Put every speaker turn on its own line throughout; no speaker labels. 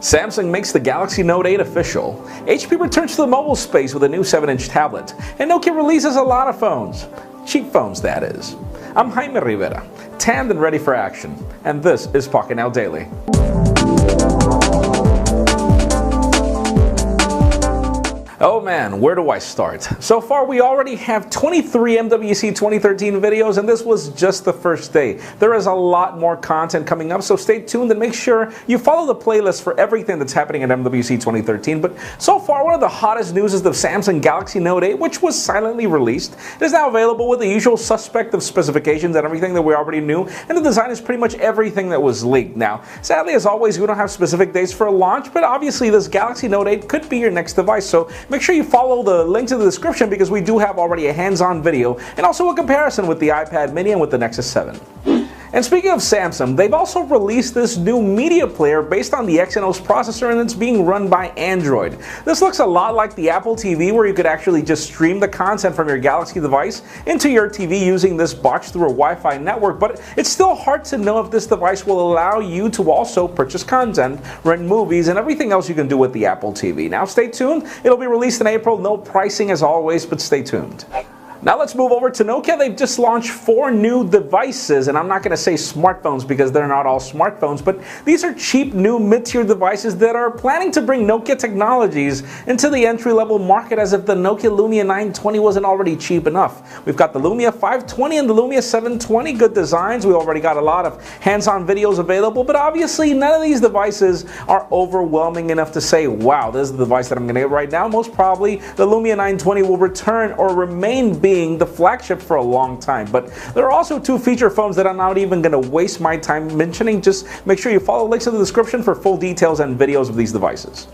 Samsung makes the Galaxy Note 8 official, HP returns to the mobile space with a new 7-inch tablet, and Nokia releases a lot of phones. Cheap phones, that is. I'm Jaime Rivera, tanned and ready for action, and this is Pocketnow Daily. Oh man, where do I start? So far we already have 23 MWC 2013 videos, and this was just the first day. There is a lot more content coming up, so stay tuned and make sure you follow the playlist for everything that's happening at MWC 2013. But so far, one of the hottest news is the Samsung Galaxy Note 8, which was silently released. It is now available with the usual suspect of specifications and everything that we already knew, and the design is pretty much everything that was leaked. Now, sadly, as always, we don't have specific dates for a launch, but obviously this Galaxy Note 8 could be your next device, so make sure you follow the links in the description because we do have already a hands-on video and also a comparison with the iPad mini and with the Nexus 7. And speaking of Samsung, they've also released this new media player based on the Exynos processor, and it's being run by Android. This looks a lot like the Apple TV, where you could actually just stream the content from your Galaxy device into your TV using this box through a Wi-Fi network, but it's still hard to know if this device will allow you to also purchase content, rent movies, and everything else you can do with the Apple TV. Now stay tuned, it'll be released in April, no pricing as always, but stay tuned. Now let's move over to Nokia. They've just launched 4 new devices, and I'm not going to say smartphones because they're not all smartphones, but these are cheap new mid-tier devices that are planning to bring Nokia technologies into the entry-level market, as if the Nokia Lumia 920 wasn't already cheap enough. We've got the Lumia 520 and the Lumia 720, good designs. We already got a lot of hands-on videos available, but obviously none of these devices are overwhelming enough to say, wow, this is the device that I'm going to get right now. Most probably the Lumia 920 will return or remain being the flagship for a long time. But there are also 2 feature phones that I'm not even going to waste my time mentioning. Just make sure you follow links in the description for full details and videos of these devices.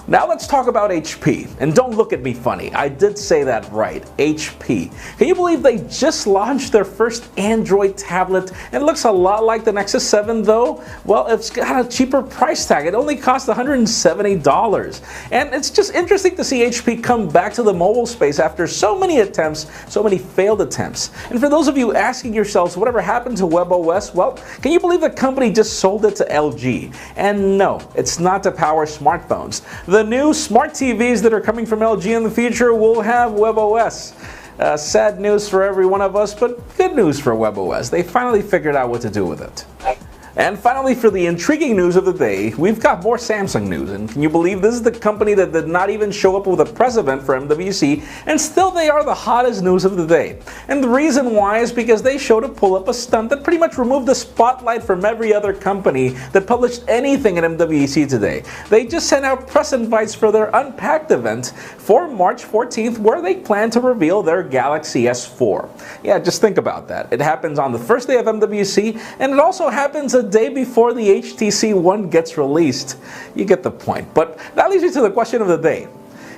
Now let's talk about HP, and don't look at me funny, I did say that right, HP. Can you believe they just launched their first Android tablet? It looks a lot like the Nexus 7 though. Well, it's got a cheaper price tag, it only costs $170. And it's just interesting to see HP come back to the mobile space after so many attempts, so many failed attempts. And for those of you asking yourselves, whatever happened to WebOS? Well, can you believe the company just sold it to LG? And no, it's not to power smartphones. The new smart TVs that are coming from LG in the future will have WebOS. Sad news for every one of us, but good news for WebOS. They finally figured out what to do with it. And finally, for the intriguing news of the day, we've got more Samsung news. And can you believe this is the company that did not even show up with a press event for MWC, and still they are the hottest news of the day. And the reason why is because they showed to pull up a stunt that pretty much removed the spotlight from every other company that published anything at MWC today. They just sent out press invites for their Unpacked event for March 14th, where they plan to reveal their Galaxy S4. Yeah, just think about that. It happens on the first day of MWC, and it also happens a day before the HTC One gets released. You get the point. But that leads me to the question of the day.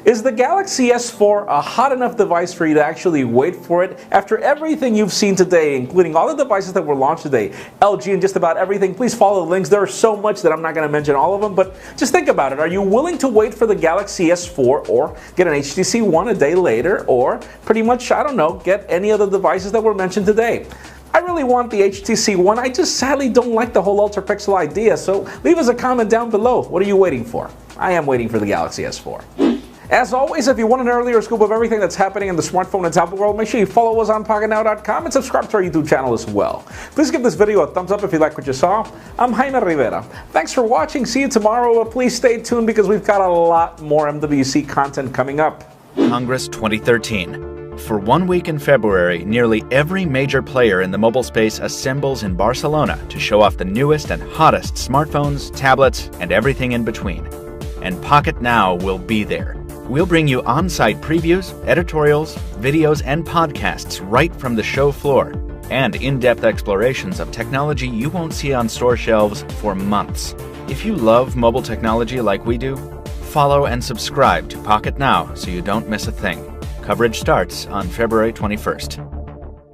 Is the Galaxy S4 a hot enough device for you to actually wait for it after everything you've seen today, including all the devices that were launched today, LG and just about everything? Please follow the links. There are so much that I'm not going to mention all of them, but just think about it. Are you willing to wait for the Galaxy S4 or get an HTC One a day later, or pretty much, I don't know, get any of the devices that were mentioned today? I really want the HTC One, I just sadly don't like the whole Ultra Pixel idea, so leave us a comment down below. What are you waiting for? I am waiting for the Galaxy S4. As always, if you want an earlier scoop of everything that's happening in the smartphone and tablet world, make sure you follow us on PocketNow.com and subscribe to our YouTube channel as well. Please give this video a thumbs up if you like what you saw. I'm Jaime Rivera. Thanks for watching. See you tomorrow. Please stay tuned because we've got a lot more MWC content coming up.
Congress 2013. For 1 week in February, nearly every major player in the mobile space assembles in Barcelona to show off the newest and hottest smartphones, tablets, and everything in between. And Pocketnow will be there. We'll bring you on-site previews, editorials, videos, and podcasts right from the show floor, and in-depth explorations of technology you won't see on store shelves for months. If you love mobile technology like we do, follow and subscribe to Pocketnow so you don't miss a thing. Coverage starts on February 21st.